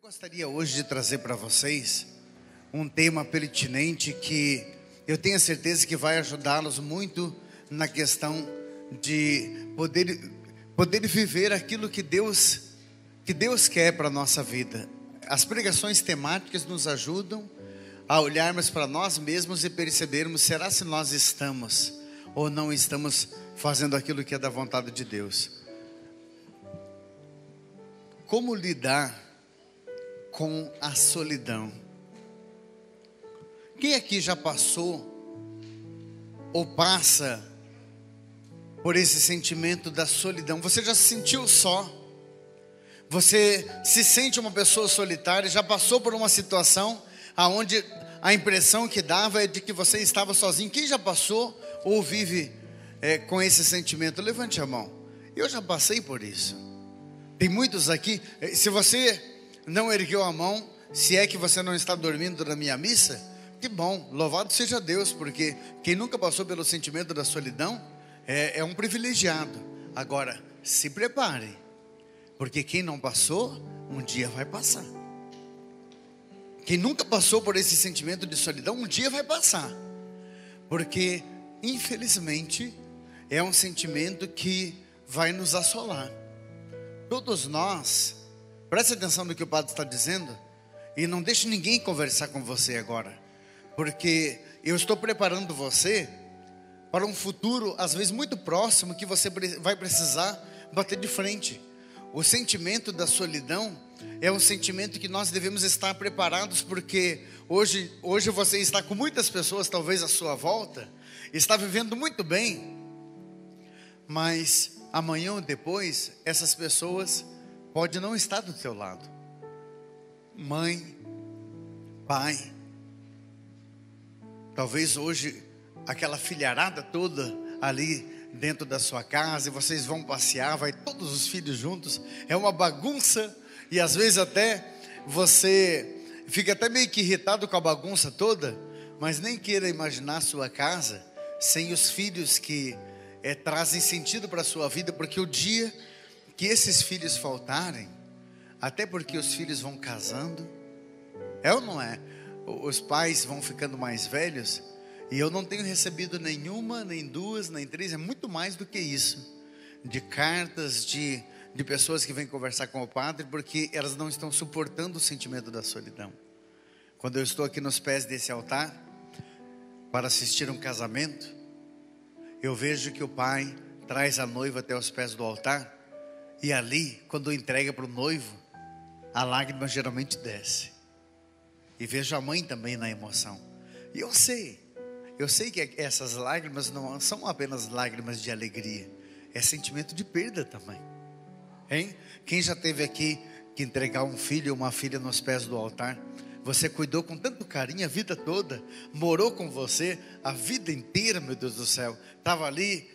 Gostaria hoje de trazer para vocês um tema pertinente que eu tenho certeza que vai ajudá-los muito na questão de poder viver aquilo que Deus quer para a nossa vida. As pregações temáticas nos ajudam a olharmos para nós mesmos e percebermos, será se nós estamos ou não estamos fazendo aquilo que é da vontade de Deus. Como lidar com a solidão? Quem aqui já passou ou passa por esse sentimento da solidão? Você já se sentiu só? Você se sente uma pessoa solitária? Já passou por uma situação onde a impressão que dava é de que você estava sozinho? Quem já passou ou vive com esse sentimento? Levante a mão. Eu já passei por isso. Tem muitos aqui. Se você não ergueu a mão, se é que você não está dormindo na minha missa, que bom, louvado seja Deus, porque quem nunca passou pelo sentimento da solidão é um privilegiado. Agora, se prepare, porque quem não passou, um dia vai passar. Quem nunca passou por esse sentimento de solidão, um dia vai passar, porque infelizmente é um sentimento que vai nos assolar. Todos nós, preste atenção no que o padre está dizendo e não deixe ninguém conversar com você agora, porque eu estou preparando você para um futuro, às vezes muito próximo, que você vai precisar bater de frente. O sentimento da solidão é um sentimento que nós devemos estar preparados, porque hoje você está com muitas pessoas, talvez à sua volta, está vivendo muito bem, mas amanhã ou depois, essas pessoas podem não estar do teu lado. Mãe, pai, talvez hoje aquela filharada toda ali dentro da sua casa, e vocês vão passear, vai todos os filhos juntos, é uma bagunça, e às vezes até você fica até meio que irritado com a bagunça toda, mas nem queira imaginar a sua casa sem os filhos que trazem sentido para a sua vida, porque o dia que esses filhos faltarem, até porque os filhos vão casando, é ou não é? Os pais vão ficando mais velhos, e eu não tenho recebido nenhuma, nem duas, nem três, é muito mais do que isso, de cartas de pessoas que vêm conversar com o padre, porque elas não estão suportando o sentimento da solidão. Quando eu estou aqui nos pés desse altar, para assistir um casamento, eu vejo que o pai traz a noiva até os pés do altar, e ali, quando entrega para o noivo, a lágrima geralmente desce. E vejo a mãe também na emoção. E eu sei que essas lágrimas não são apenas lágrimas de alegria, é sentimento de perda também. Hein? Quem já teve aqui que entregar um filho ou uma filha nos pés do altar? Você cuidou com tanto carinho a vida toda, morou com você a vida inteira, meu Deus do céu. Estava ali,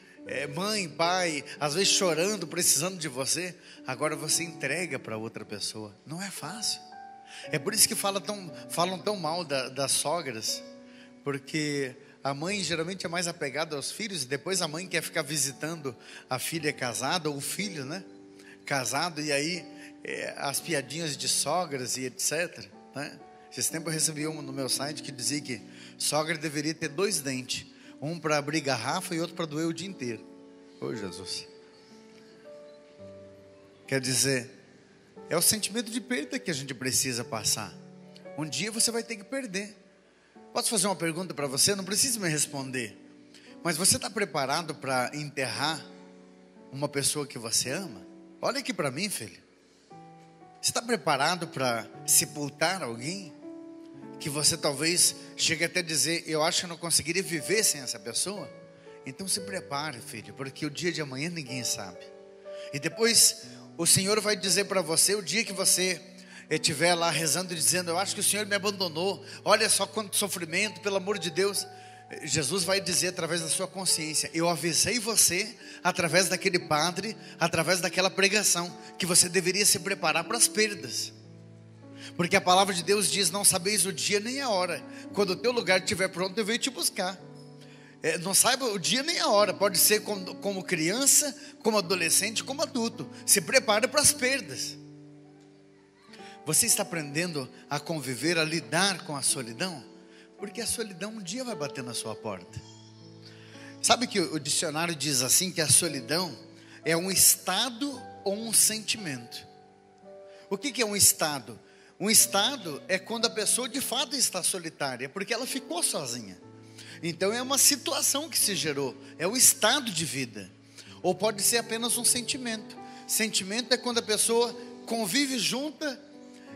mãe, pai, às vezes chorando, precisando de você. Agora você entrega para outra pessoa. Não é fácil. É por isso que falam tão mal das sogras, porque a mãe geralmente é mais apegada aos filhos, e depois a mãe quer ficar visitando a filha casada, ou o filho, né? Casado, e aí as piadinhas de sogras e etc, né? Esse tempo eu recebi no meu site que dizia que sogra deveria ter 2 dentes, um para abrir garrafa e outro para doer o dia inteiro. Ô Jesus. Quer dizer, é o sentimento de perda que a gente precisa passar. Um dia você vai ter que perder. Posso fazer uma pergunta para você? Não precisa me responder, mas você está preparado para enterrar uma pessoa que você ama? Olha aqui para mim, filho. Você está preparado para sepultar alguém que você talvez chegue até a dizer, eu acho que eu não conseguiria viver sem essa pessoa? Então se prepare, filho, porque o dia de amanhã ninguém sabe. E depois o Senhor vai dizer para você, o dia que você estiver lá rezando e dizendo, eu acho que o Senhor me abandonou, olha só quanto sofrimento, pelo amor de Deus. Jesus vai dizer através da sua consciência, eu avisei você através daquele padre, através daquela pregação, que você deveria se preparar para as perdas. Porque a palavra de Deus diz, não sabeis o dia nem a hora, quando o teu lugar estiver pronto eu venho te buscar. Não saiba o dia nem a hora, pode ser como criança, como adolescente, como adulto. Se prepare para as perdas. Você está aprendendo a conviver, a lidar com a solidão? Porque a solidão um dia vai bater na sua porta. Sabe que o dicionário diz assim, que a solidão é um estado ou um sentimento. O que é um estado? Um estado é quando a pessoa de fato está solitária, porque ela ficou sozinha. Então é uma situação que se gerou, é um estado de vida. Ou pode ser apenas um sentimento. Sentimento é quando a pessoa convive junta,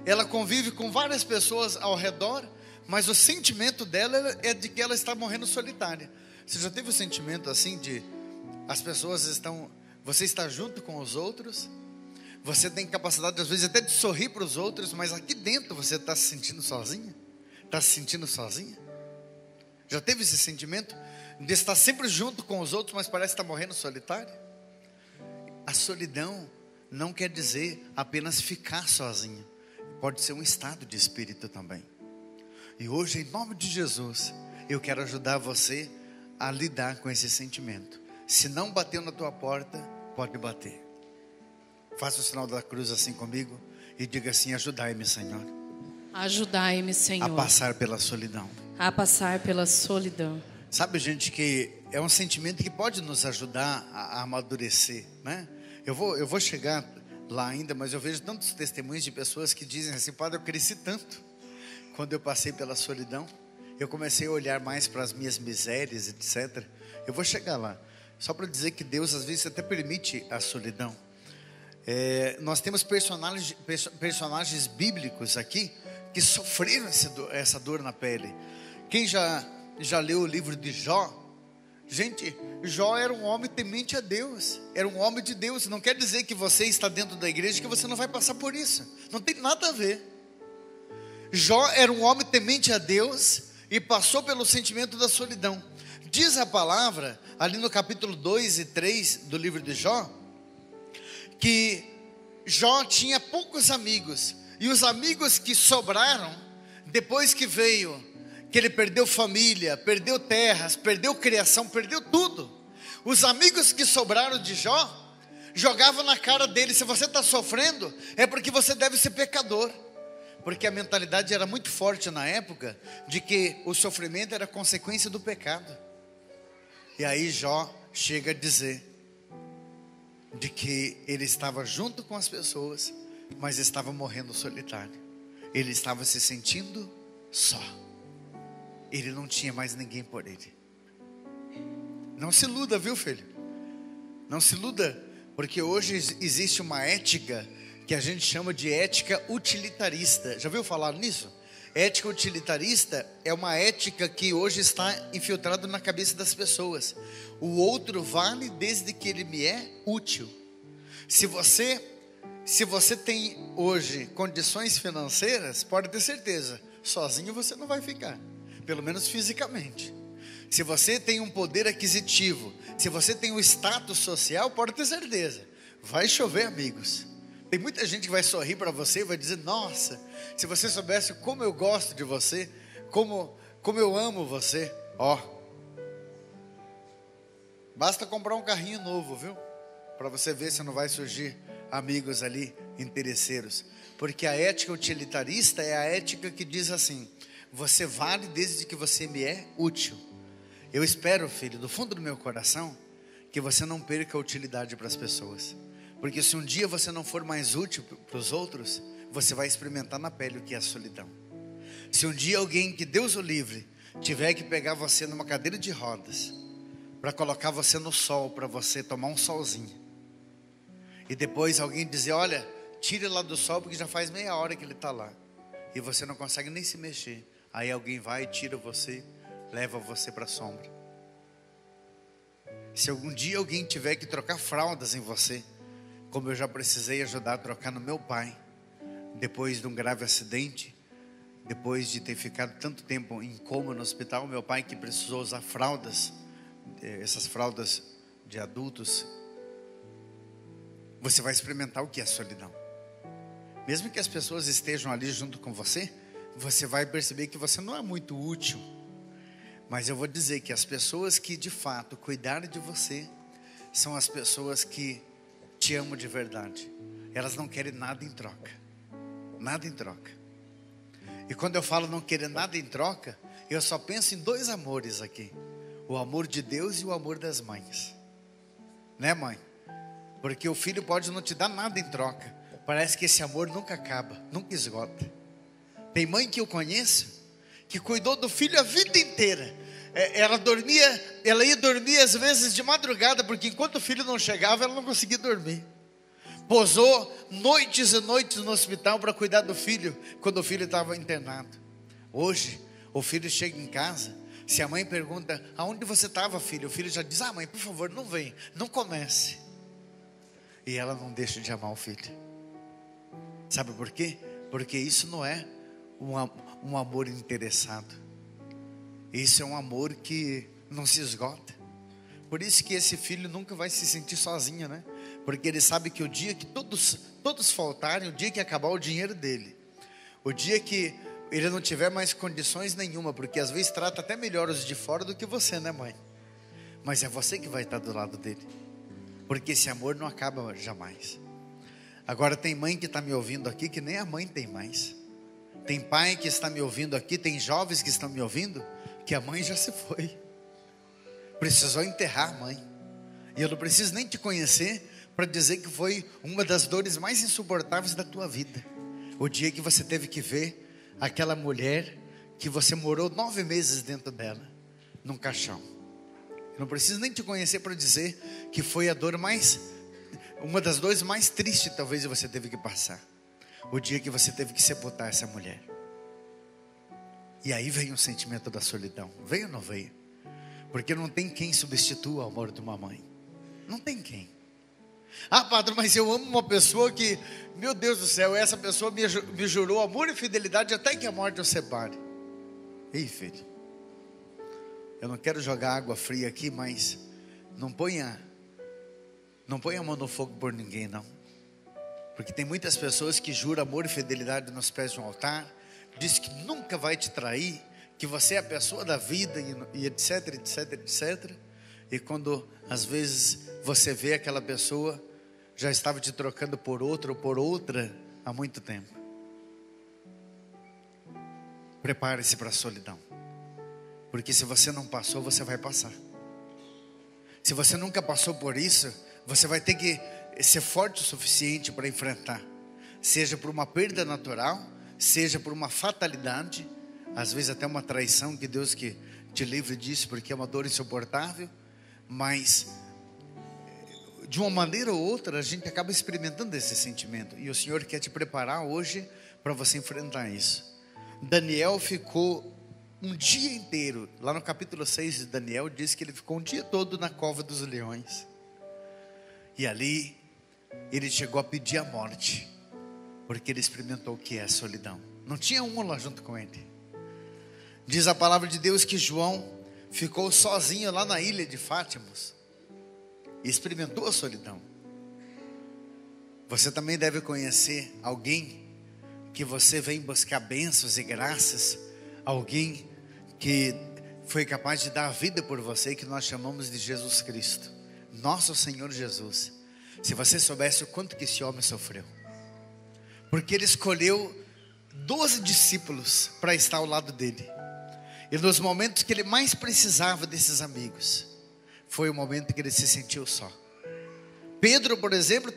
ela convive com várias pessoas ao redor, mas o sentimento dela é de que ela está morrendo solitária. Você já teve o sentimento assim de as pessoas estão, você está junto com os outros, você tem capacidade às vezes até de sorrir para os outros, mas aqui dentro você está se sentindo sozinha? Está se sentindo sozinha? Já teve esse sentimento de estar sempre junto com os outros, mas parece estar morrendo solitário? A solidão não quer dizer apenas ficar sozinho, pode ser um estado de espírito também. E hoje, em nome de Jesus, eu quero ajudar você a lidar com esse sentimento. Se não bateu na tua porta, pode bater. Faça o sinal da cruz assim comigo e diga assim: ajudai-me, Senhor. Ajudai-me, Senhor. A passar pela solidão. A passar pela solidão. Sabe, gente, que é um sentimento que pode nos ajudar a amadurecer, né? Eu vou chegar lá ainda, mas eu vejo tantos testemunhos de pessoas que dizem assim: Padre, eu cresci tanto quando eu passei pela solidão. Eu comecei a olhar mais para as minhas misérias, etc. Eu vou chegar lá. Só para dizer que Deus às vezes até permite a solidão. Nós temos personagens bíblicos aqui que sofreram essa dor na pele. Quem já leu o livro de Jó? Gente, Jó era um homem temente a Deus, era um homem de Deus. Não quer dizer que você está dentro da igreja que você não vai passar por isso. Não tem nada a ver. Jó era um homem temente a Deus e passou pelo sentimento da solidão. Diz a palavra, ali no capítulo 2 e 3 do livro de Jó, que Jó tinha poucos amigos. E os amigos que sobraram, depois que veio, que ele perdeu família, perdeu terras, perdeu criação, perdeu tudo. Os amigos que sobraram de Jó, jogavam na cara dele: se você está sofrendo, é porque você deve ser pecador. Porque a mentalidade era muito forte na época, de que o sofrimento era consequência do pecado. E aí Jó chega a dizer, de que ele estava junto com as pessoas, mas estava morrendo solitário. Ele estava se sentindo só. Ele não tinha mais ninguém por ele. Não se iluda, viu, filho? Não se iluda, porque hoje existe uma ética que a gente chama de ética utilitarista. Já ouviu falar nisso? Ética utilitarista é uma ética que hoje está infiltrada na cabeça das pessoas. O outro vale desde que ele me é útil. Se você tem hoje condições financeiras, pode ter certeza, sozinho você não vai ficar, pelo menos fisicamente. Se você tem um poder aquisitivo, se você tem um status social, pode ter certeza, vai chover amigos. Tem muita gente que vai sorrir para você e vai dizer: nossa, se você soubesse como eu gosto de você, como eu amo você. Basta comprar um carrinho novo, viu? Para você ver se não vai surgir amigos ali interesseiros. Porque a ética utilitarista é a ética que diz assim: você vale desde que você me é útil. Eu espero, filho, do fundo do meu coração, que você não perca a utilidade para as pessoas. Porque se um dia você não for mais útil para os outros, você vai experimentar na pele o que é a solidão. Se um dia alguém, que Deus o livre, tiver que pegar você numa cadeira de rodas, para colocar você no sol, para você tomar um solzinho, e depois alguém dizer: olha, tire lá do sol porque já faz meia hora que ele está lá, e você não consegue nem se mexer. Aí alguém vai e tira você, leva você para a sombra. Se algum dia alguém tiver que trocar fraldas em você, como eu já precisei ajudar a trocar no meu pai, depois de um grave acidente, depois de ter ficado tanto tempo em coma no hospital, meu pai que precisou usar fraldas, essas fraldas de adultos, você vai experimentar o que é solidão. Mesmo que as pessoas estejam ali junto com você, você vai perceber que você não é muito útil. Mas eu vou dizer que as pessoas que de fato cuidarem de você são as pessoas que te amam de verdade. Elas não querem nada em troca. Nada em troca. E quando eu falo não querer nada em troca, eu só penso em dois amores aqui: o amor de Deus e o amor das mães. Né, mãe? Porque o filho pode não te dar nada em troca. Parece que esse amor nunca acaba, nunca esgota. Tem mãe que eu conheço que cuidou do filho a vida inteira. Ela ia dormir às vezes de madrugada, porque enquanto o filho não chegava, ela não conseguia dormir. Posou noites e noites no hospital para cuidar do filho, quando o filho estava internado. Hoje, o filho chega em casa, se a mãe pergunta: aonde você estava, filho? O filho já diz: mãe, por favor, não vem, não comece. E ela não deixa de amar o filho. Sabe por quê? Porque isso não é um amor interessado. Isso é um amor que não se esgota. Por isso que esse filho nunca vai se sentir sozinho, né? Porque ele sabe que o dia que todos faltarem, o dia que acabar o dinheiro dele, o dia que ele não tiver mais condições nenhuma, porque às vezes trata até melhor os de fora do que você, né, mãe? Mas é você que vai estar do lado dele, porque esse amor não acaba jamais. Agora tem mãe que está me ouvindo aqui que nem a mãe tem mais. Tem pai que está me ouvindo aqui, tem jovens que estão me ouvindo que a mãe já se foi. Precisou enterrar a mãe. E eu não preciso nem te conhecer para dizer que foi uma das dores mais insuportáveis da tua vida. O dia que você teve que ver aquela mulher que você morou 9 meses dentro dela, num caixão. Eu não preciso nem te conhecer para dizer que foi uma das dores mais tristes talvez você teve que passar. O dia que você teve que sepultar essa mulher. E aí veio o sentimento da solidão. Veio ou não veio? Porque não tem quem substitua o amor de uma mãe. Não tem quem. Padre, mas eu amo uma pessoa que, meu Deus do céu, essa pessoa me jurou amor e fidelidade até que a morte os separe. Ei, filho, eu não quero jogar água fria aqui, mas não ponha a mão no fogo por ninguém, não. Porque tem muitas pessoas que juram amor e fidelidade nos pés de um altar, diz que nunca vai te trair, que você é a pessoa da vida e etc, etc, etc. E quando às vezes você vê aquela pessoa, já estava te trocando por outro ou por outra há muito tempo. Prepare-se para a solidão. Porque se você não passou, você vai passar. Se você nunca passou por isso, você vai ter que ser forte o suficiente para enfrentar. Seja por uma perda natural, seja por uma fatalidade, às vezes até uma traição, que Deus que te livre disso, porque é uma dor insuportável. Mas de uma maneira ou outra a gente acaba experimentando esse sentimento, e o Senhor quer te preparar hoje para você enfrentar isso. Daniel ficou um dia inteiro, lá no capítulo 6 de Daniel diz que ele ficou um dia todo na cova dos leões. E ali ele chegou a pedir a morte, porque ele experimentou o que é a solidão. Não tinha um lá junto com ele. Diz a palavra de Deus que João ficou sozinho lá na ilha de Fátimos e experimentou a solidão. Você também deve conhecer alguém que você vem buscar bênçãos e graças, alguém que foi capaz de dar a vida por você, que nós chamamos de Jesus Cristo, nosso Senhor Jesus. Se você soubesse o quanto que esse homem sofreu, porque ele escolheu 12 discípulos para estar ao lado dele, e nos momentos que ele mais precisava desses amigos, foi o momento que ele se sentiu só. Pedro, por exemplo,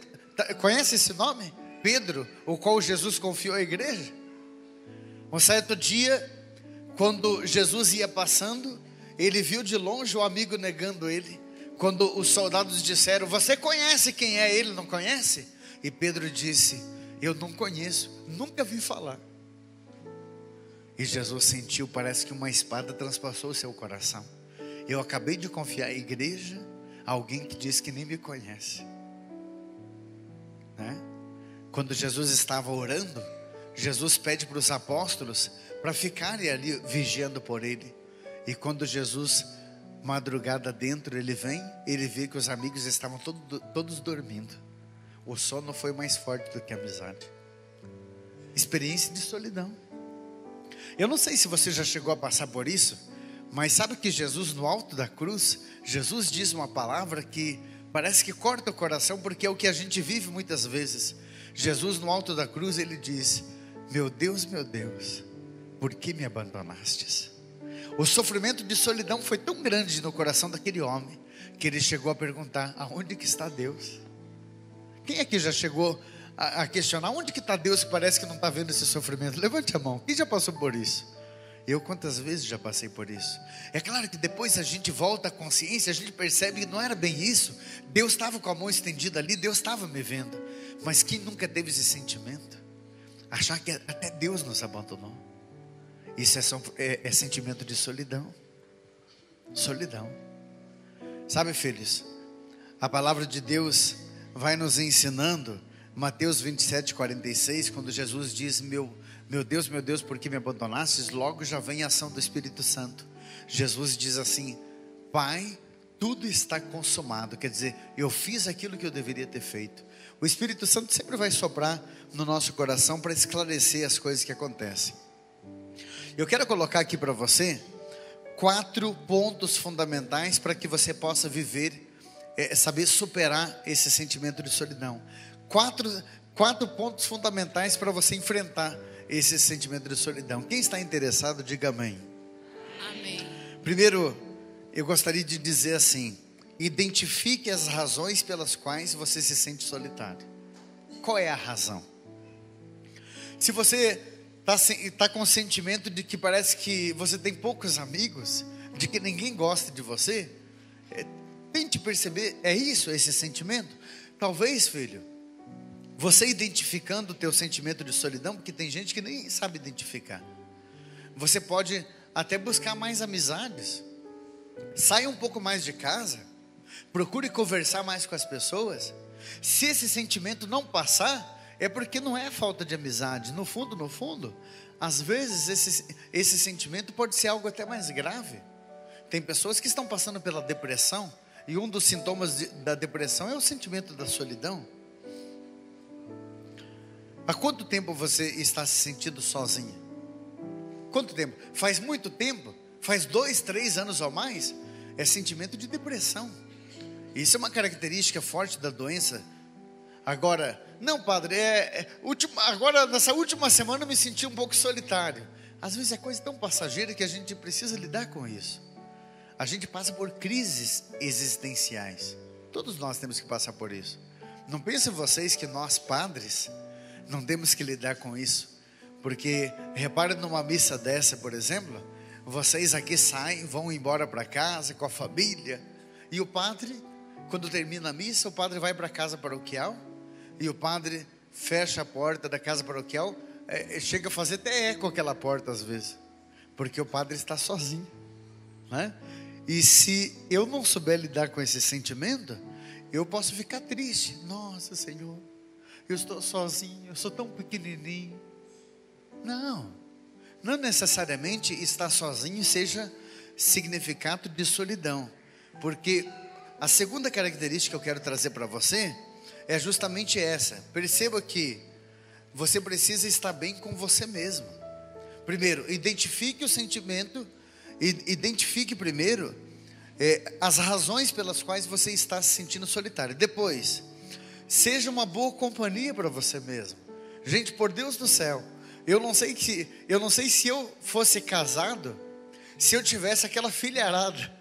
conhece esse nome? Pedro, o qual Jesus confiou à igreja. Um certo dia, quando Jesus ia passando, ele viu de longe o amigo negando ele. Quando os soldados disseram: você conhece quem é ele, não conhece? E Pedro disse: eu não conheço, nunca vi falar. E Jesus sentiu, parece que uma espada transpassou o seu coração. Eu acabei de confiar à igreja alguém que diz que nem me conhece, né? Quando Jesus estava orando, Jesus pede para os apóstolos para ficarem ali vigiando por ele. E quando Jesus, madrugada dentro, ele vem, ele vê que os amigos estavam todos dormindo. O sono foi mais forte do que a amizade. Experiência de solidão. Eu não sei se você já chegou a passar por isso, mas sabe que Jesus, no alto da cruz, Jesus diz uma palavra que parece que corta o coração, porque é o que a gente vive muitas vezes. Jesus, no alto da cruz, ele diz: meu Deus, por que me abandonastes? O sofrimento de solidão foi tão grande no coração daquele homem, que ele chegou a perguntar: aonde que está Deus? Quem aqui já chegou a questionar: onde que está Deus, que parece que não está vendo esse sofrimento? Levante a mão, quem já passou por isso? Eu quantas vezes já passei por isso. É claro que depois a gente volta à consciência, a gente percebe que não era bem isso. Deus estava com a mão estendida ali, Deus estava me vendo. Mas quem nunca teve esse sentimento? Achar que até Deus nos abandonou. Isso é sentimento de solidão. Solidão. Sabe, filhos, a palavra de Deus vai nos ensinando, Mateus 27:46, quando Jesus diz: meu Deus, por que me abandonastes? Logo já vem a ação do Espírito Santo. Jesus diz assim: Pai, tudo está consumado. Quer dizer, eu fiz aquilo que eu deveria ter feito. O Espírito Santo sempre vai soprar no nosso coração para esclarecer as coisas que acontecem. Eu quero colocar aqui para você 4 pontos fundamentais para que você possa viver, saber superar esse sentimento de solidão. 4 pontos fundamentais para você enfrentar esse sentimento de solidão. Quem está interessado, diga amém. Amém. Primeiro, eu gostaria de dizer assim: identifique as razões pelas quais você se sente solitário. Qual é a razão? Se você está com o sentimento de que parece que você tem poucos amigos, de que ninguém gosta de você, tente perceber, é isso, esse sentimento? Talvez, filho, você identificando o teu sentimento de solidão, porque tem gente que nem sabe identificar. Você pode até buscar mais amizades. Saia um pouco mais de casa. Procure conversar mais com as pessoas. Se esse sentimento não passar, é porque não é falta de amizade. No fundo, às vezes esse sentimento pode ser algo até mais grave. Tem pessoas que estão passando pela depressão, e um dos sintomas da depressão é o sentimento da solidão. Há quanto tempo você está se sentindo sozinha? Quanto tempo? Faz muito tempo? Faz 2, 3 anos ou mais? É sentimento de depressão. Isso é uma característica forte da doença. Agora, não, padre, agora nessa última semana eu me senti um pouco solitário. Às vezes é coisa tão passageira que a gente precisa lidar com isso. A gente passa por crises existenciais. Todos nós temos que passar por isso. Não pensem vocês que nós, padres, não temos que lidar com isso. Porque, reparem numa missa dessa, por exemplo, vocês aqui saem, vão embora para casa com a família, e o padre, quando termina a missa, o padre vai para a casa paroquial, e o padre fecha a porta da casa paroquial, chega a fazer até eco aquela porta às vezes, porque o padre está sozinho, né? E se eu não souber lidar com esse sentimento, eu posso ficar triste. Nossa, Senhor, eu estou sozinho, eu sou tão pequenininho. Não necessariamente estar sozinho seja significado de solidão, porque a segunda característica que eu quero trazer para você é justamente essa. Perceba que você precisa estar bem com você mesmo. Primeiro, identifique o sentimento, identifique primeiro as razões pelas quais você está se sentindo solitário. Depois, seja uma boa companhia para você mesmo. Gente, por Deus do céu, eu não sei se eu fosse casado, se eu tivesse aquela filharada,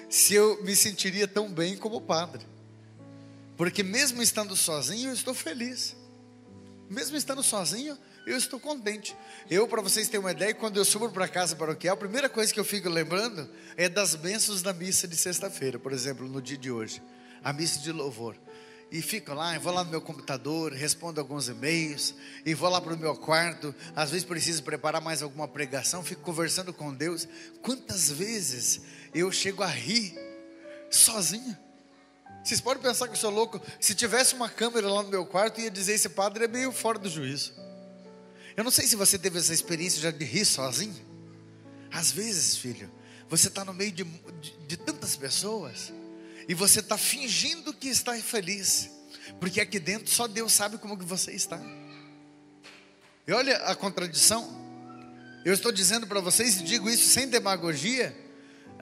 se eu me sentiria tão bem como o padre. Porque mesmo estando sozinho, eu estou feliz. Mesmo estando sozinho, eu estou contente. Para vocês terem uma ideia, quando eu subo para a casa paroquial, a primeira coisa que eu fico lembrando é das bênçãos da missa de sexta-feira, por exemplo, no dia de hoje, a missa de louvor. E fico lá, vou lá no meu computador, respondo alguns e-mails, e vou lá para o meu quarto, às vezes preciso preparar mais alguma pregação, fico conversando com Deus. Quantas vezes eu chego a rir sozinho? Vocês podem pensar que eu sou louco. Se tivesse uma câmera lá no meu quarto, ia dizer: esse padre é meio fora do juízo. Eu não sei se você teve essa experiência já de rir sozinho. Às vezes, filho, você está no meio de tantas pessoas, e você está fingindo que está feliz, porque aqui dentro só Deus sabe como que você está. E olha a contradição. Eu estou dizendo para vocês, e digo isso sem demagogia,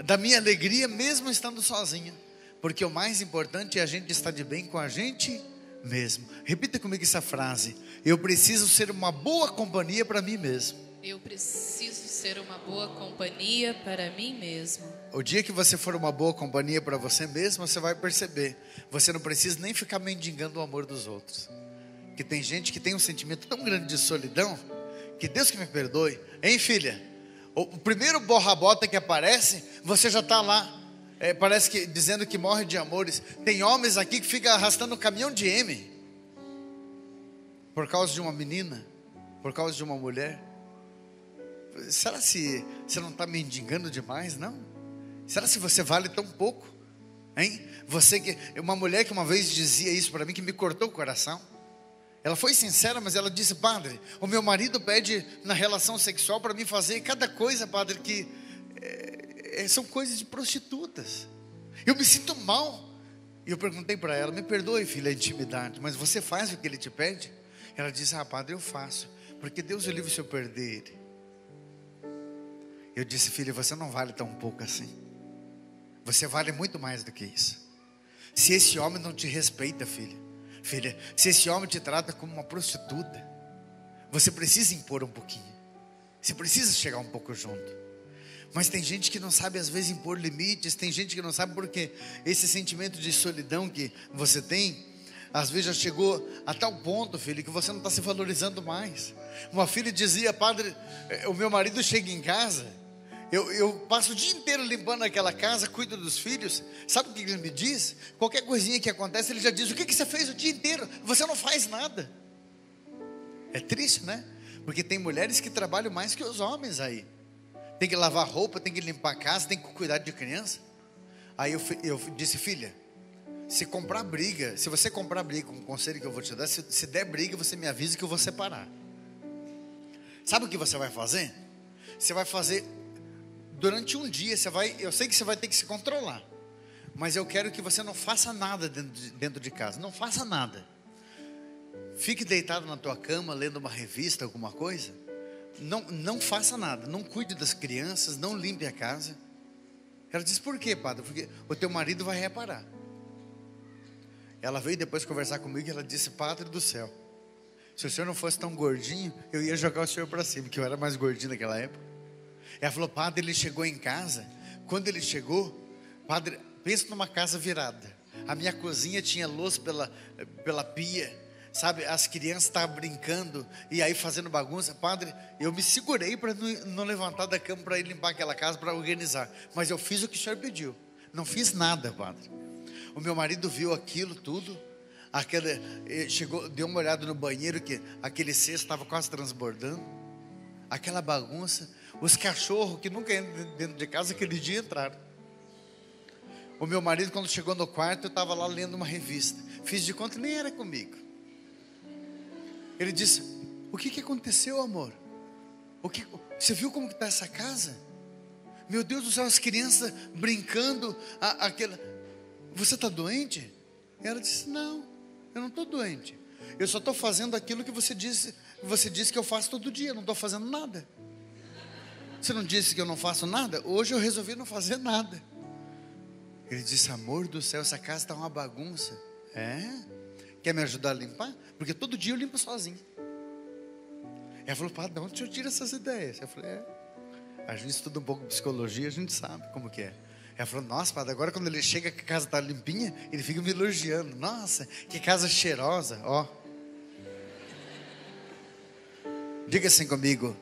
da minha alegria mesmo estando sozinho, porque o mais importante é a gente estar de bem com a gente mesmo. Repita comigo essa frase: eu preciso ser uma boa companhia para mim mesmo. Eu preciso ser uma boa companhia para mim mesmo. O dia que você for uma boa companhia para você mesmo, você vai perceber, você não precisa nem ficar mendigando o amor dos outros. Que tem gente que tem um sentimento tão grande de solidão, que Deus que me perdoe, hein, filha? O primeiro borra-bota que aparece, você já está lá, parece que dizendo que morre de amores. Tem homens aqui que ficam arrastando um caminhão de M por causa de uma menina, por causa de uma mulher. Será se você não está mendigando demais, não? Será se você vale tão pouco, hein? Uma mulher que uma vez dizia isso para mim, que me cortou o coração. Ela foi sincera, mas ela disse: padre, o meu marido pede na relação sexual para mim fazer cada coisa, padre, que são coisas de prostitutas. Eu me sinto mal. E eu perguntei para ela: me perdoe, filha, a intimidade, mas você faz o que ele te pede? Ela disse: ah, padre, eu faço, porque Deus o livre se eu perder ele. Eu disse: filha, você não vale tão pouco assim. Você vale muito mais do que isso. Se esse homem não te respeita, filha, se esse homem te trata como uma prostituta, você precisa impor um pouquinho. Você precisa chegar um pouco junto. Mas tem gente que não sabe às vezes impor limites. Tem gente que não sabe porque esse sentimento de solidão que você tem, às vezes já chegou a tal ponto, filho, que você não está se valorizando mais. Uma filha dizia: padre, o meu marido chega em casa, eu passo o dia inteiro limpando aquela casa, cuido dos filhos. Sabe o que ele me diz? Qualquer coisinha que acontece, ele já diz: o que você fez o dia inteiro? Você não faz nada. É triste, né? Porque tem mulheres que trabalham mais que os homens aí. Tem que lavar roupa, tem que limpar a casa, tem que cuidar de criança. Aí eu disse: filha, se você comprar briga, um conselho que eu vou te dar, se der briga, você me avisa que eu vou separar. Sabe o que você vai fazer? Você vai fazer durante um dia, eu sei que você vai ter que se controlar, mas eu quero que você não faça nada dentro de casa. Não faça nada. Fique deitado na tua cama, lendo uma revista, alguma coisa. Não faça nada. Não cuide das crianças, não limpe a casa. Ela disse: por quê, padre? Porque o teu marido vai reparar. Ela veio depois conversar comigo e ela disse: padre do céu, se o senhor não fosse tão gordinho, eu ia jogar o senhor para cima, que eu era mais gordinho naquela época. Ela falou: padre, ele chegou em casa. Quando ele chegou, padre, pensa numa casa virada. A minha cozinha tinha luz pela pia, sabe? As crianças estavam brincando e aí fazendo bagunça. Padre, eu me segurei para não levantar da cama para ir limpar aquela casa, para organizar. Mas eu fiz o que o senhor pediu. Não fiz nada, padre. O meu marido viu aquilo tudo. Chegou, deu uma olhada no banheiro, que aquele cesto estava quase transbordando. Aquela bagunça. Os cachorros que nunca entram dentro de casa, aquele dia entraram. O meu marido, quando chegou no quarto, eu estava lá lendo uma revista. Fiz de conta que nem era comigo. Ele disse: o que aconteceu, amor? Você viu como está essa casa? Meu Deus do céu, as crianças brincando. Você está doente? E ela disse: não, eu não estou doente. Eu só estou fazendo aquilo que você disse que eu faço todo dia. Eu não estou fazendo nada. Você não disse que eu não faço nada? Hoje eu resolvi não fazer nada. Ele disse: amor do céu, essa casa está uma bagunça. Quer me ajudar a limpar? Porque todo dia eu limpo sozinho. Ela falou: padre, de onde o senhor tira essas ideias? Eu falei: a gente estuda um pouco de psicologia, a gente sabe como que é. Ela falou: nossa, padre, agora quando ele chega que a casa está limpinha, ele fica me elogiando. Nossa, que casa cheirosa, ó. Diga assim comigo: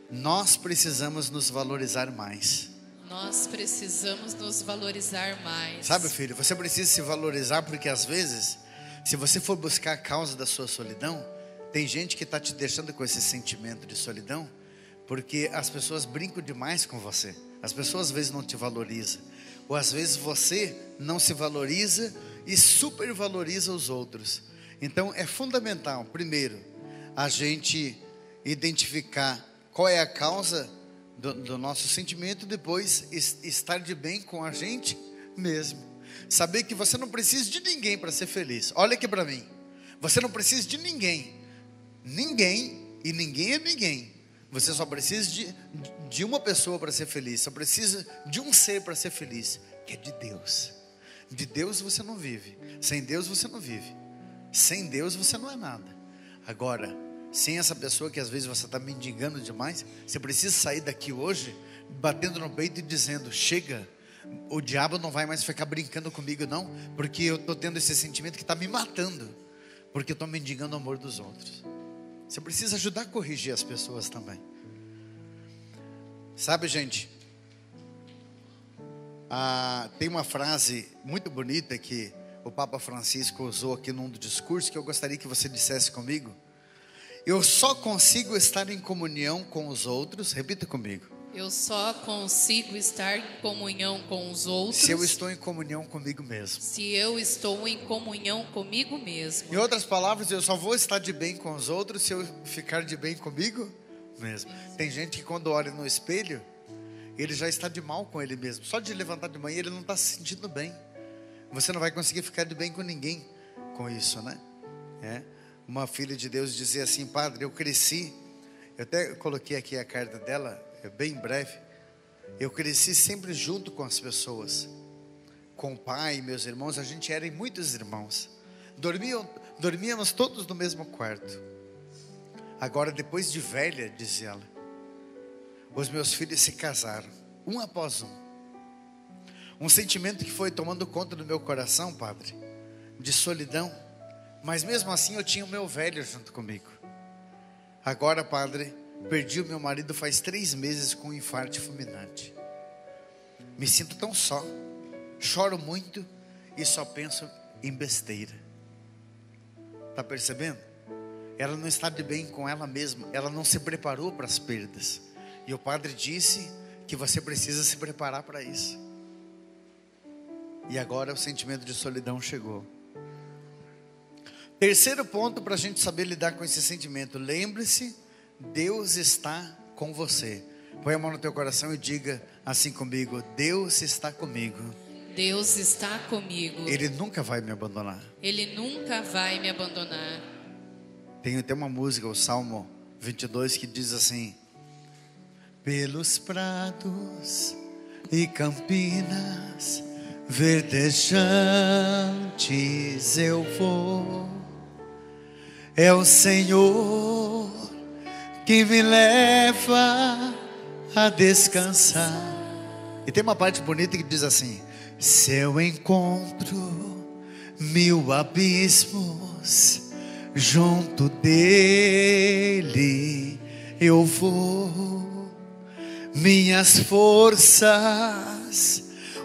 nós precisamos nos valorizar mais. Nós precisamos nos valorizar mais. Sabe, filho, você precisa se valorizar, porque às vezes, se você for buscar a causa da sua solidão, tem gente que está te deixando com esse sentimento de solidão, porque as pessoas brincam demais com você. As pessoas às vezes não te valorizam, ou às vezes você não se valoriza e supervaloriza os outros. Então é fundamental, primeiro, a gente identificar qual é a causa do nosso sentimento, depois estar de bem com a gente mesmo. Saber que você não precisa de ninguém para ser feliz. Olha aqui para mim. Você não precisa de ninguém. Ninguém, e ninguém é ninguém. Você só precisa de uma pessoa para ser feliz. Só precisa de um ser para ser feliz, que é de Deus. De Deus você não vive. Sem Deus você não vive. Sem Deus você não é nada. Agora, sem essa pessoa que às vezes você está mendigando demais, você precisa sair daqui hoje batendo no peito e dizendo: chega, o diabo não vai mais ficar brincando comigo não, porque eu estou tendo esse sentimento que está me matando, porque eu estou mendigando o amor dos outros. Você precisa ajudar a corrigir as pessoas também. Sabe, gente, tem uma frase muito bonita que o Papa Francisco usou aqui num discurso, que eu gostaria que você dissesse comigo. Eu só consigo estar em comunhão com os outros, repita comigo. Eu só consigo estar em comunhão com os outros se eu estou em comunhão comigo mesmo. Se eu estou em comunhão comigo mesmo. Em outras palavras, eu só vou estar de bem com os outros se eu ficar de bem comigo mesmo. Tem gente que quando olha no espelho, ele já está de mal com ele mesmo. Só de levantar de manhã ele não está se sentindo bem. Você não vai conseguir ficar de bem com ninguém com isso, né? Uma filha de Deus dizia assim: padre, eu cresci, eu até coloquei aqui a carta dela, é bem breve. Eu cresci sempre junto com as pessoas, com o pai, meus irmãos. A gente era em muitos irmãos, dormíamos todos no mesmo quarto. Agora, depois de velha, dizia ela, os meus filhos se casaram, um após um sentimento que foi tomando conta do meu coração, padre, de solidão. Mas mesmo assim eu tinha o meu velho junto comigo. Agora, padre, perdi o meu marido faz 3 meses com um infarto fulminante. Me sinto tão só, choro muito e só penso em besteira. Está percebendo? Ela não está de bem com ela mesma, ela não se preparou para as perdas. E o padre disse que você precisa se preparar para isso. E agora o sentimento de solidão chegou. Terceiro ponto para a gente saber lidar com esse sentimento: lembre-se, Deus está com você. Põe a mão no teu coração e diga assim comigo: Deus está comigo. Deus está comigo. Ele nunca vai me abandonar. Ele nunca vai me abandonar. Tem até uma música, o Salmo 22, que diz assim: pelos prados e campinas verdejantes eu vou. É o Senhor que me leva a descansar. E tem uma parte bonita que diz assim: se eu encontro 1000 abismos, junto dele eu vou. Minhas forças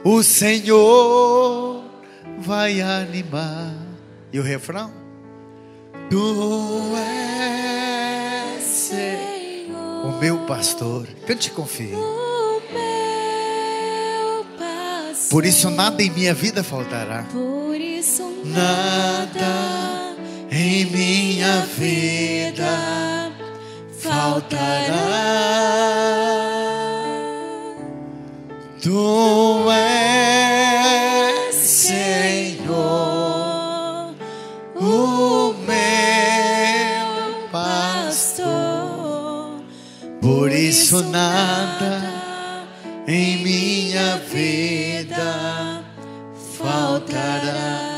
o Senhor vai animar. E o refrão? Tu és, Senhor, o meu pastor. Cante e confie. O meu pastor. Por isso nada em minha vida faltará. Por isso Nada em minha vida faltará. Tu és, Senhor, o meu pastor. Por isso nada em minha vida faltará.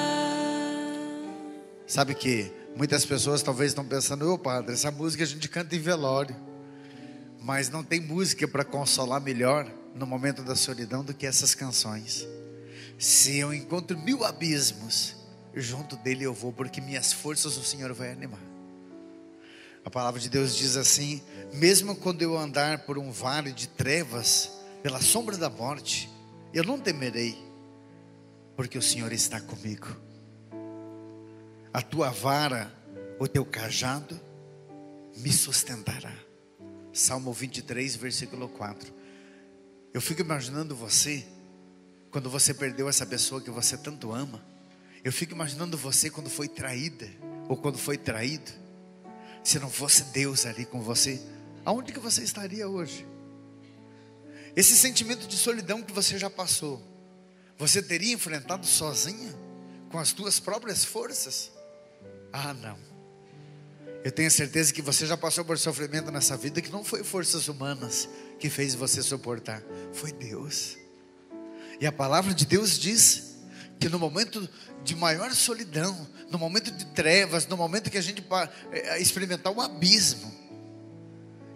Sabe que muitas pessoas talvez estão pensando: ô padre, essa música a gente canta em velório. Mas não tem música para consolar melhor no momento da solidão do que essas canções. Se eu encontro 1000 abismos, junto dele eu vou, porque minhas forças o Senhor vai animar. A palavra de Deus diz assim: mesmo quando eu andar por um vale de trevas, pela sombra da morte, eu não temerei, porque o Senhor está comigo. A tua vara, o teu cajado me sustentará. Salmo 23, versículo 4. Eu fico imaginando você, quando você perdeu essa pessoa que você tanto ama. Eu fico imaginando você quando foi traída, ou quando foi traído. Se não fosse Deus ali com você, aonde que você estaria hoje? Esse sentimento de solidão que você já passou, você teria enfrentado sozinha, com as tuas próprias forças? Ah, não. Eu tenho certeza que você já passou por sofrimento nessa vida que não foi forças humanas que fez você suportar, foi Deus. E a palavra de Deus diz que no momento de maior solidão, no momento de trevas, no momento que a gente experimentar o abismo,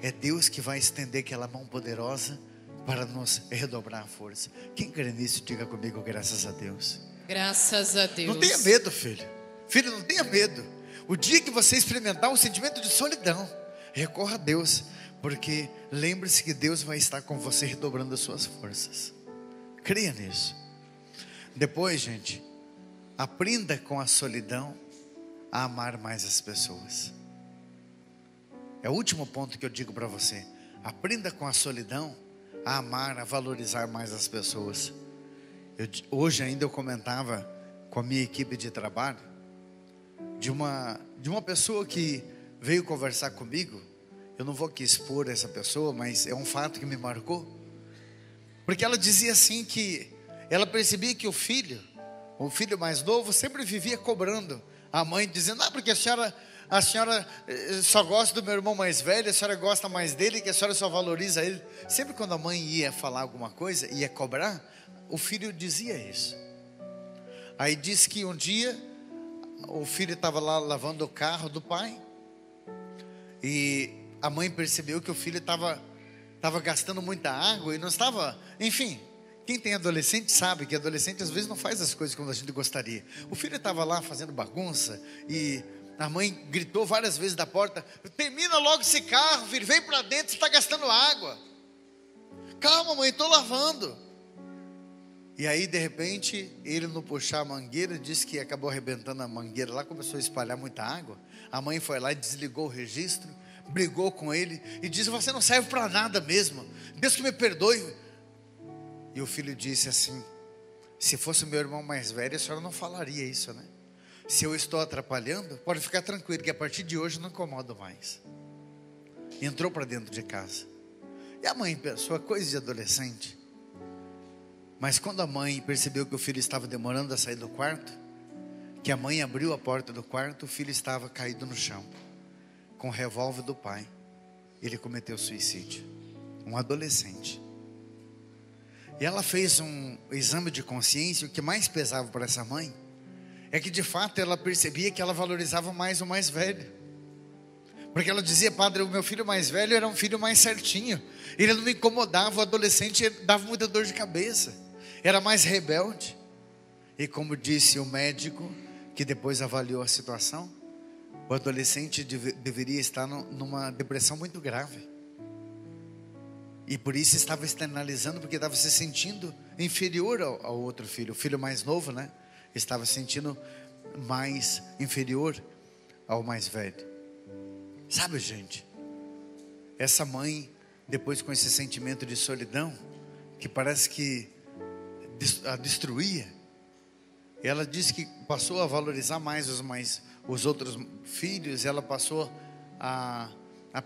é Deus que vai estender aquela mão poderosa para nos redobrar a força. Quem crê nisso, diga comigo, graças a Deus. Graças a Deus. Não tenha medo, filho. Filho, não tenha medo. O dia que você experimentar um sentimento de solidão, recorra a Deus, porque lembre-se que Deus vai estar com você redobrando as suas forças. Creia nisso. Depois, gente, aprenda com a solidão a amar mais as pessoas. É o último ponto que eu digo para você. Aprenda com a solidão a amar, a valorizar mais as pessoas. Hoje ainda eu comentava com a minha equipe de trabalho de uma pessoa que veio conversar comigo. Eu não vou aqui expor essa pessoa, mas é um fato que me marcou. Porque ela dizia assim que ela percebia que o filho mais novo sempre vivia cobrando a mãe, dizendo: porque a senhora só gosta do meu irmão mais velho, a senhora gosta mais dele, que a senhora só valoriza ele. Sempre quando a mãe ia falar alguma coisa, ia cobrar, o filho dizia isso. Aí diz que um dia o filho estava lá lavando o carro do pai, e a mãe percebeu que o filho estava gastando muita água e não estava, enfim, quem tem adolescente sabe que adolescente às vezes não faz as coisas como a gente gostaria. O filho estava lá fazendo bagunça e a mãe gritou várias vezes da porta: termina logo esse carro, filho, vem para dentro, você está gastando água. Calma, mãe, estou lavando. E aí de repente ele, no puxar a mangueira, disse que acabou arrebentando a mangueira lá, começou a espalhar muita água. A mãe foi lá e desligou o registro, brigou com ele e disse: você não serve para nada mesmo, Deus que me perdoe. E o filho disse assim: se fosse o meu irmão mais velho, a senhora não falaria isso, né? Se eu estou atrapalhando, pode ficar tranquilo, que a partir de hoje não incomodo mais. Entrou para dentro de casa. E a mãe pensou: coisa de adolescente. Mas quando a mãe percebeu que o filho estava demorando a sair do quarto, que a mãe abriu a porta do quarto, o filho estava caído no chão, com o revólver do pai. Ele cometeu suicídio. Um adolescente. E ela fez um exame de consciência. O que mais pesava para essa mãe é que de fato ela percebia que ela valorizava mais o mais velho. Porque ela dizia: padre, o meu filho mais velho era um filho mais certinho, ele não me incomodava, o adolescente dava muita dor de cabeça, era mais rebelde. E como disse o médico que depois avaliou a situação, o adolescente deveria estar numa depressão muito grave. E por isso estava externalizando, porque estava se sentindo inferior ao outro filho. O filho mais novo, né? Estava se sentindo mais inferior ao mais velho. Sabe, gente, essa mãe, depois com esse sentimento de solidão, que parece que a destruía, ela disse que passou a valorizar mais os outros filhos. Ela passou a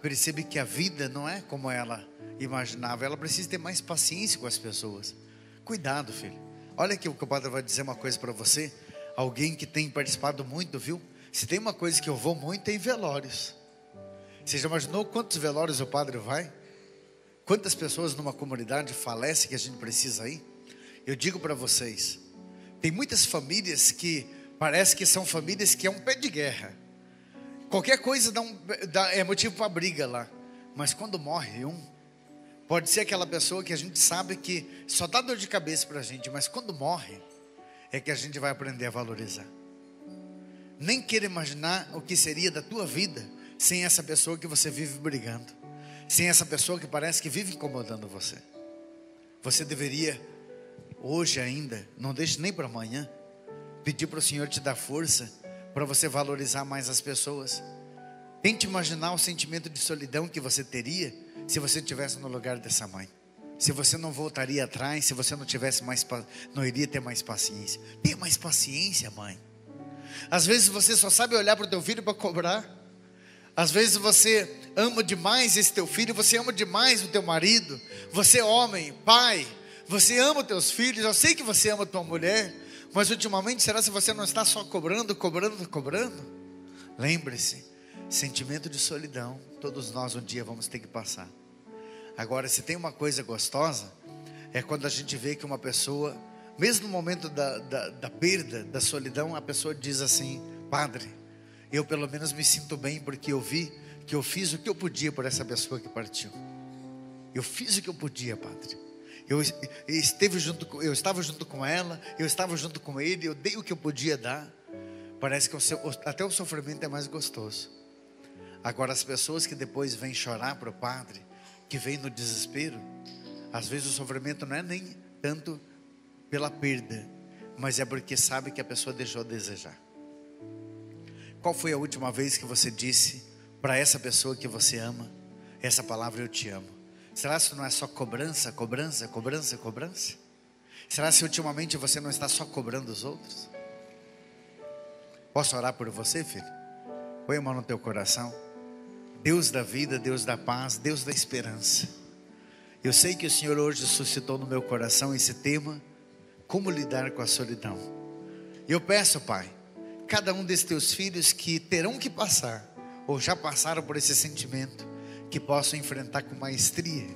perceber que a vida não é como ela imaginava. Ela precisa ter mais paciência com as pessoas. Cuidado, filho. Olha aqui o que o padre vai dizer uma coisa para você. Alguém que tem participado muito, viu? Se tem uma coisa que eu vou muito é em velórios. Você já imaginou quantos velórios o padre vai? Quantas pessoas numa comunidade falecem que a gente precisa ir? Eu digo para vocês, tem muitas famílias que parece que são famílias que é um pé de guerra. Qualquer coisa é motivo para briga lá. Mas quando morre pode ser aquela pessoa que a gente sabe que só dá dor de cabeça para a gente, mas quando morre, é que a gente vai aprender a valorizar. Nem queira imaginar o que seria da tua vida sem essa pessoa que você vive brigando, sem essa pessoa que parece que vive incomodando você. Você deveria, hoje ainda, não deixe nem para amanhã, pedir para o Senhor te dar força para você valorizar mais as pessoas. Tente imaginar o sentimento de solidão que você teria se você estivesse no lugar dessa mãe. Se você não voltaria atrás, se você não iria ter mais paciência. Tenha mais paciência, mãe. Às vezes você só sabe olhar para o teu filho para cobrar. Às vezes você ama demais esse teu filho, você ama demais o teu marido. Você é homem, pai, você ama os teus filhos. Eu sei que você ama a tua mulher, mas ultimamente será se você não está só cobrando? Lembre-se, sentimento de solidão, todos nós um dia vamos ter que passar. Agora, se tem uma coisa gostosa, é quando a gente vê que uma pessoa Mesmo no momento da perda, da solidão, a pessoa diz assim: Padre, eu pelo menos me sinto bem porque eu vi que eu fiz o que eu podia por essa pessoa que partiu. Eu fiz o que eu podia, Padre. Eu estava junto com ela, eu estava junto com ele, eu dei o que eu podia dar. Parece que até o sofrimento é mais gostoso. Agora, as pessoas que depois vêm chorar para o Padre, que vêm no desespero, às vezes o sofrimento não é nem tanto pela perda, mas é porque sabe que a pessoa deixou a desejar. Qual foi a última vez que você disse para essa pessoa que você ama essa palavra: eu te amo? Será que não é só cobrança, cobrança, cobrança, cobrança? Será que ultimamente você não está só cobrando os outros? Posso orar por você, filho? Põe a mão no teu coração. Deus da vida, Deus da paz, Deus da esperança. Eu sei que o Senhor hoje suscitou no meu coração esse tema: como lidar com a solidão. Eu peço, Pai, cada um desses teus filhos que terão que passar, ou já passaram por esse sentimento, que possam enfrentar com maestria,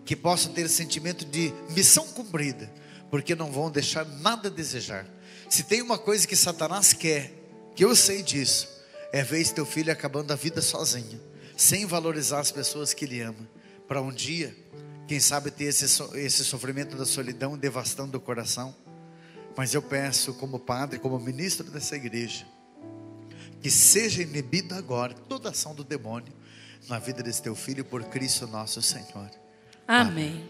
que possam ter sentimento de missão cumprida, porque não vão deixar nada a desejar. Se tem uma coisa que Satanás quer, que eu sei disso, é ver esse teu filho acabando a vida sozinho, sem valorizar as pessoas que ele ama, para um dia, quem sabe, ter esse sofrimento da solidão devastando o coração. Mas eu peço, como padre, como ministro dessa igreja, que seja inibida agora toda ação do demônio na vida desse teu filho, por Cristo nosso Senhor. Amém.